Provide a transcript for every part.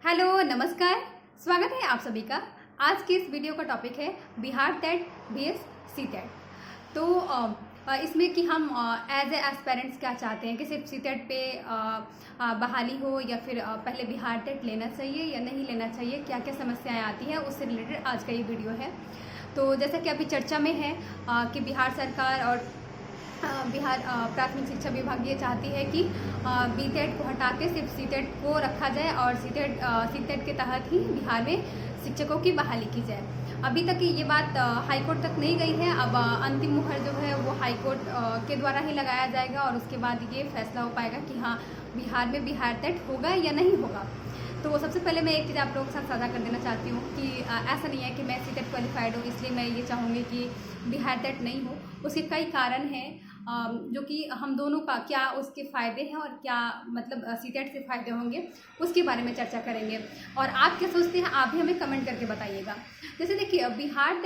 Hello, नमस्कार। स्वागत है आप सभी का। आज के इस वीडियो का टॉपिक है Bihar TET vs C TET. तो इसमें कि हम एज ए एस्पेरेंट्स क्या चाहते हैं कि सिर्फ सी टेट पे बहाली हो या फिर पहले बिहार टेट लेना चाहिए या नहीं लेना चाहिए, क्या क्या समस्याएं आती हैं, उससे रिलेटेड आज का ये वीडियो है। तो जैसा कि अभी चर्चा में है कि बिहार सरकार और बिहार प्राथमिक शिक्षा विभाग ये चाहती है कि बी टेट को हटा के सिर्फ सी टेट को रखा जाए और सी टेट के तहत ही बिहार में शिक्षकों की बहाली की जाए। अभी तक ये बात हाई कोर्ट तक नहीं गई है। अब अंतिम मुहर जो है वो हाई कोर्ट के द्वारा ही लगाया जाएगा और उसके बाद ये फैसला हो पाएगा कि हाँ, बिहार में बिहार टेट होगा या नहीं होगा। तो सबसे पहले मैं एक चीज़ आप लोगों के साथ साझा कर देना चाहती हूँ कि ऐसा नहीं है कि मैं सी टेट क्वालिफाइड हूँ इसलिए मैं ये चाहूँगी कि बिहार टेट नहीं हो। उसके कई कारण हैं जो कि हम दोनों का क्या उसके फ़ायदे हैं और क्या मतलब सी टेट से फ़ायदे होंगे, उसके बारे में चर्चा करेंगे। और आप क्या सोचते हैं आप भी हमें कमेंट करके बताइएगा। जैसे देखिए, बिहार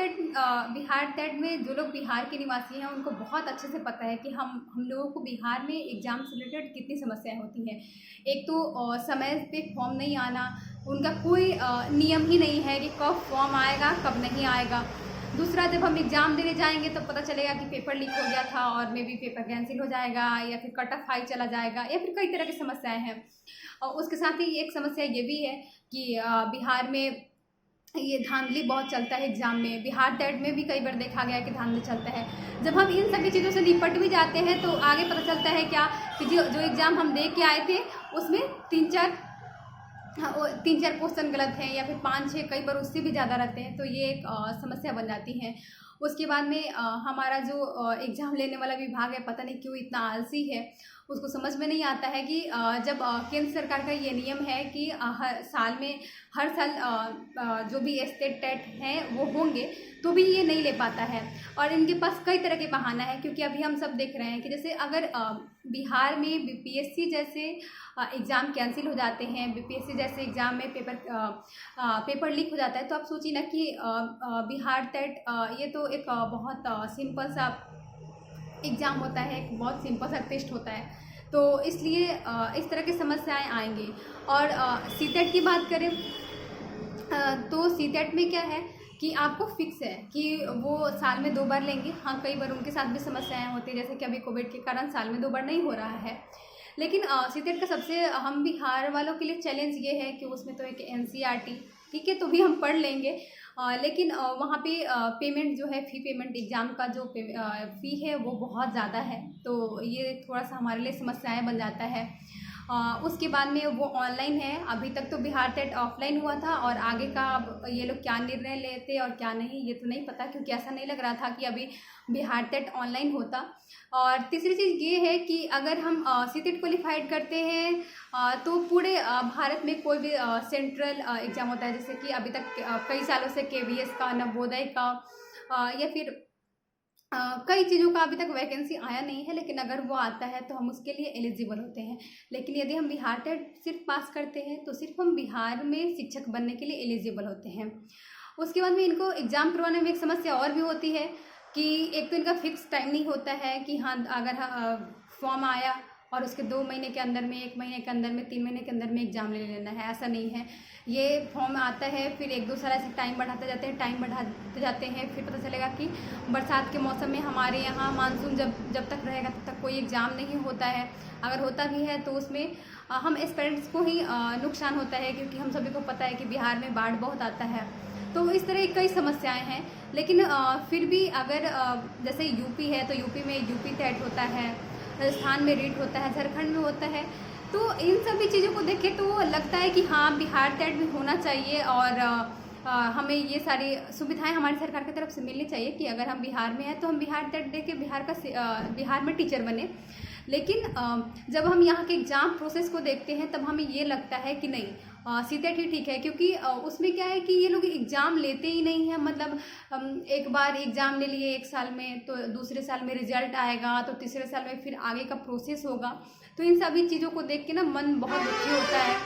टेट में जो लोग बिहार के निवासी हैं उनको बहुत अच्छे से पता है कि हम लोगों को बिहार में एग्ज़ाम से रिलेटेड कितनी समस्याएं होती हैं। एक तो समय पे फॉर्म नहीं आना, उनका कोई नियम ही नहीं है कि कब फॉर्म आएगा कब नहीं आएगा। दूसरा, जब हम एग्ज़ाम देने जाएंगे तो पता चलेगा कि पेपर लीक हो गया था और मे बी पेपर कैंसिल हो जाएगा या फिर कट ऑफ हाई चला जाएगा या फिर कई तरह की समस्याएं हैं। और उसके साथ ही एक समस्या ये भी है कि बिहार में ये धांधली बहुत चलता है एग्ज़ाम में। बिहार टेट में भी कई बार देखा गया कि धांधली चलता है। जब हम इन सभी चीज़ों से निपट भी जाते हैं तो आगे पता चलता है क्या कि जो एग्ज़ाम हम दे के आए थे उसमें तीन चार क्वेश्चन गलत हैं या फिर 5-6 कई बार उससे भी ज़्यादा रहते हैं। तो ये एक समस्या बन जाती है। उसके बाद में हमारा जो एग्ज़ाम लेने वाला विभाग है, पता नहीं क्यों इतना आलसी है, उसको समझ में नहीं आता है कि जब केंद्र सरकार का ये नियम है कि हर साल जो भी स्टेट टेट हैं वो होंगे तो भी ये नहीं ले पाता है। और इनके पास कई तरह के बहाना है, क्योंकि अभी हम सब देख रहे हैं कि जैसे अगर बिहार में बीपीएससी जैसे एग्ज़ाम कैंसिल हो जाते हैं, बीपीएससी जैसे एग्ज़ाम में पेपर लीक हो जाता है, तो आप सोचिए ना कि बिहार टेट ये तो एक बहुत सिंपल सा एग्ज़ाम होता है, एक बहुत सिंपल सा टेस्ट होता है। तो इसलिए इस तरह की समस्याएं आएंगी। और सी टेट की बात करें तो सी टेट में क्या है कि आपको फिक्स है कि वो साल में 2 बार लेंगे। हाँ, कई बार उनके साथ भी समस्याएं होती हैं, जैसे कि अभी कोविड के कारण साल में 2 बार नहीं हो रहा है। लेकिन सी टेट का सबसे हम बिहार वालों के लिए चैलेंज ये है कि उसमें तो एक एनसीईआरटी, ठीक है, तो भी हम पढ़ लेंगे। लेकिन वहाँ पे पेमेंट जो है, फ़ी पेमेंट एग्ज़ाम का जो फ़ी है वो बहुत ज़्यादा है। तो ये थोड़ा सा हमारे लिए समस्याएं बन जाता है। उसके बाद में वो ऑनलाइन है। अभी तक तो बिहार टेट ऑफलाइन हुआ था और आगे का अब ये लोग क्या निर्णय लेते और क्या नहीं ये तो नहीं पता, क्योंकि ऐसा नहीं लग रहा था कि अभी बिहार टेट ऑनलाइन होता। और तीसरी चीज़ ये है कि अगर हम सी टेट क्वालिफाइड करते हैं तो पूरे भारत में कोई भी सेंट्रल एग्ज़ाम होता है, जैसे कि अभी तक कई सालों से केवीएस का, नवोदय का या फिर कई चीज़ों का अभी तक वैकेंसी आया नहीं है, लेकिन अगर वो आता है तो हम उसके लिए एलिजिबल होते हैं। लेकिन यदि हम बिहार टेट सिर्फ पास करते हैं तो सिर्फ हम बिहार में शिक्षक बनने के लिए एलिजिबल होते हैं। उसके बाद में इनको एग्ज़ाम करवाने में एक समस्या और भी होती है कि एक तो इनका फिक्स टाइम नहीं होता है कि हाँ, अगर फॉर्म आया और उसके 2 महीने के अंदर में, 1 महीने के अंदर में, 3 महीने के अंदर में एग्ज़ाम ले लेना है, ऐसा नहीं है। ये फॉर्म आता है, फिर 1-2 साल ऐसे टाइम बढ़ाते जाते हैं, फिर पता चलेगा कि बरसात के मौसम में हमारे यहाँ मानसून जब तक रहेगा तब तक कोई एग्ज़ाम नहीं होता है। अगर होता भी है तो उसमें हम एस्पिरेंट्स को ही नुकसान होता है, क्योंकि हम सभी को पता है कि बिहार में बाढ़ बहुत आता है। तो इस तरह की कई समस्याएं हैं। लेकिन फिर भी अगर जैसे यूपी है तो यूपी में यूपी टेट होता है, राजस्थान में रीट होता है, झारखंड में होता है। तो इन सभी चीज़ों को देखें तो लगता है कि हाँ, बिहार टेट भी होना चाहिए और हमें ये सारी सुविधाएं हमारी सरकार की तरफ से मिलनी चाहिए कि अगर हम बिहार में हैं तो हम बिहार टेट दे के बिहार में टीचर बने। लेकिन जब हम यहाँ के एग्ज़ाम प्रोसेस को देखते हैं तब हमें ये लगता है कि नहीं, सी टेट ही ठीक है, क्योंकि उसमें क्या है कि ये लोग एग्ज़ाम लेते ही नहीं हैं। मतलब एक बार एग्ज़ाम ले लिए 1 साल में, तो दूसरे साल में रिजल्ट आएगा, तो तीसरे साल में फिर आगे का प्रोसेस होगा। तो इन सभी चीज़ों को देख के ना मन बहुत दुखी होता है।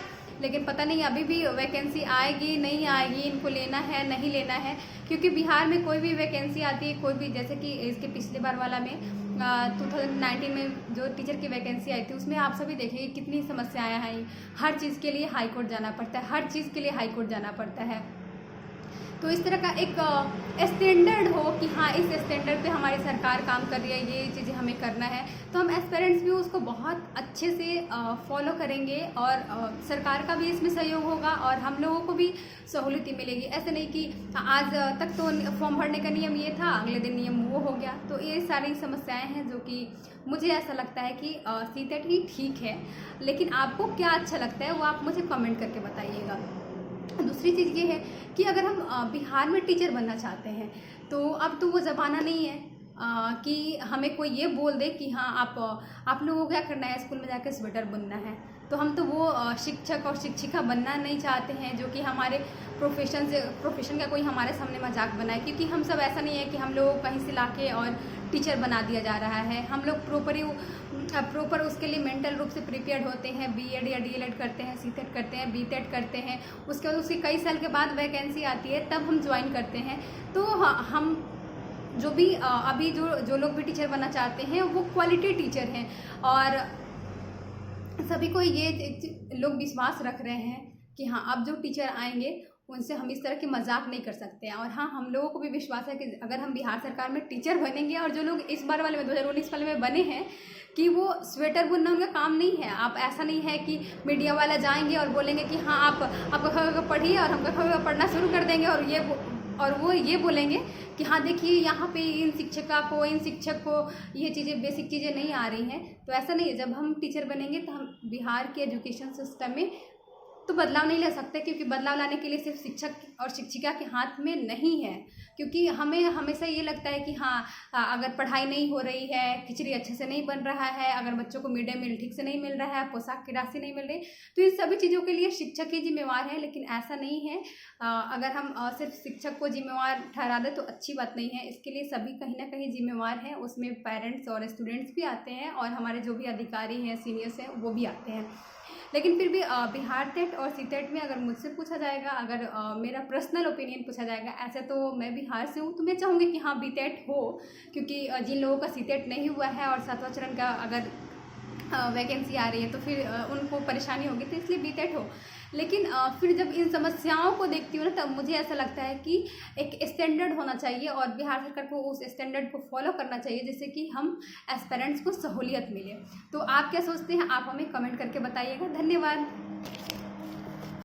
लेकिन पता नहीं अभी भी वैकेंसी आएगी नहीं आएगी, इनको लेना है नहीं लेना है, क्योंकि बिहार में कोई भी वैकेंसी आती है, कोई भी, जैसे कि इसके पिछले बार वाला में 2019 में जो टीचर की वैकेंसी आई थी उसमें आप सभी देखेंगे कितनी समस्याएं आई। हर चीज़ के लिए हाई कोर्ट जाना पड़ता है, हर चीज़ के लिए हाई कोर्ट जाना पड़ता है। तो इस तरह का एक स्टैंडर्ड हो कि हाँ इस स्टैंडर्ड पे हमारी सरकार काम कर रही है, ये चीज़ें हमें करना है, तो हम एस्पेरेंट्स भी उसको बहुत अच्छे से फॉलो करेंगे और सरकार का भी इसमें सहयोग होगा और हम लोगों को भी सहूलियत मिलेगी। ऐसे नहीं कि आज तक तो फॉर्म भरने का नियम ये था, अगले दिन नियम वो हो गया। तो ये सारी समस्याएं हैं जो कि मुझे ऐसा लगता है कि सीटेट ही ठीक है। लेकिन आपको क्या अच्छा लगता है वो आप मुझे कमेंट करके बताइएगा। दूसरी चीज़ ये है कि अगर हम बिहार में टीचर बनना चाहते हैं तो अब तो वो ज़माना नहीं है कि हमें कोई ये बोल दे कि हाँ आप लोगों को क्या करना है, स्कूल में जाकर स्वेटर बुनना है। तो हम तो वो शिक्षक और शिक्षिका बनना नहीं चाहते हैं जो कि हमारे प्रोफेशन का कोई हमारे सामने मजाक बनाए, क्योंकि हम सब ऐसा नहीं है कि हम लोग कहीं से लाके और टीचर बना दिया जा रहा है। हम लोग प्रॉपर उसके लिए मेंटल रूप से प्रिपेयर्ड होते हैं, बीएड या डीएलएड करते हैं, सीटेट करते हैं, बीटेट करते हैं, उसके बाद उसके कई साल के बाद वैकेंसी आती है तब हम ज्वाइन करते हैं। तो हम जो भी अभी जो लोग भी टीचर बनना चाहते हैं वो क्वालिटी टीचर हैं और सभी को ये लोग विश्वास रख रहे हैं कि हाँ अब जो टीचर आएंगे उनसे हम इस तरह की मजाक नहीं कर सकते हैं। और हाँ हम लोगों को भी विश्वास है कि अगर हम बिहार सरकार में टीचर बनेंगे और जो लोग इस बार वाले में 2019 वाले में बने हैं कि वो स्वेटर बुनना उनका काम नहीं है। आप ऐसा नहीं है कि मीडिया वाला जाएंगे और बोलेंगे कि हाँ आप पढ़िए और हम पढ़ना शुरू कर देंगे और वो ये बोलेंगे कि हाँ देखिए यहाँ पे इन शिक्षक को ये चीज़ें बेसिक चीज़ें नहीं आ रही हैं। तो ऐसा नहीं है। जब हम टीचर बनेंगे तो हम बिहार के एजुकेशन सिस्टम में तो बदलाव नहीं ला सकते, क्योंकि बदलाव लाने के लिए सिर्फ शिक्षक और शिक्षिका के हाथ में नहीं है। क्योंकि हमें हमेशा ये लगता है कि हाँ अगर पढ़ाई नहीं हो रही है, खिचड़ी अच्छे से नहीं बन रहा है, अगर बच्चों को मिड डे मील ठीक से नहीं मिल रहा है, पोशाक की राशि नहीं मिल रही, तो इन सभी चीज़ों के लिए शिक्षक ही जिम्मेवार है। लेकिन ऐसा नहीं है। अगर हम सिर्फ शिक्षक को जिम्मेवार ठहरा दें तो अच्छी बात नहीं है। इसके लिए सभी कहीं ना कहीं जिम्मेवार हैं। उसमें पेरेंट्स और स्टूडेंट्स भी आते हैं और हमारे जो भी अधिकारी हैं, सीनियर्स हैं, वो भी आते हैं। लेकिन फिर भी बिहार टेट और सीटेट में अगर मुझसे पूछा जाएगा, अगर मेरा पर्सनल ओपिनियन पूछा जाएगा, ऐसे तो मैं बिहार से हूँ तो मैं चाहूँगी कि हाँ बीटेट हो, क्योंकि जिन लोगों का सीटेट नहीं हुआ है और 7वां चरण का अगर वैकेंसी आ रही है तो फिर उनको परेशानी होगी, तो इसलिए बीटेट हो। लेकिन फिर जब इन समस्याओं को देखती हूँ ना तब मुझे ऐसा लगता है कि एक स्टैंडर्ड होना चाहिए और बिहार सरकार को उस स्टैंडर्ड को फॉलो करना चाहिए जिससे कि हम एस्पेरेंट्स को सहूलियत मिले। तो आप क्या सोचते हैं, आप हमें कमेंट करके बताइएगा। धन्यवाद।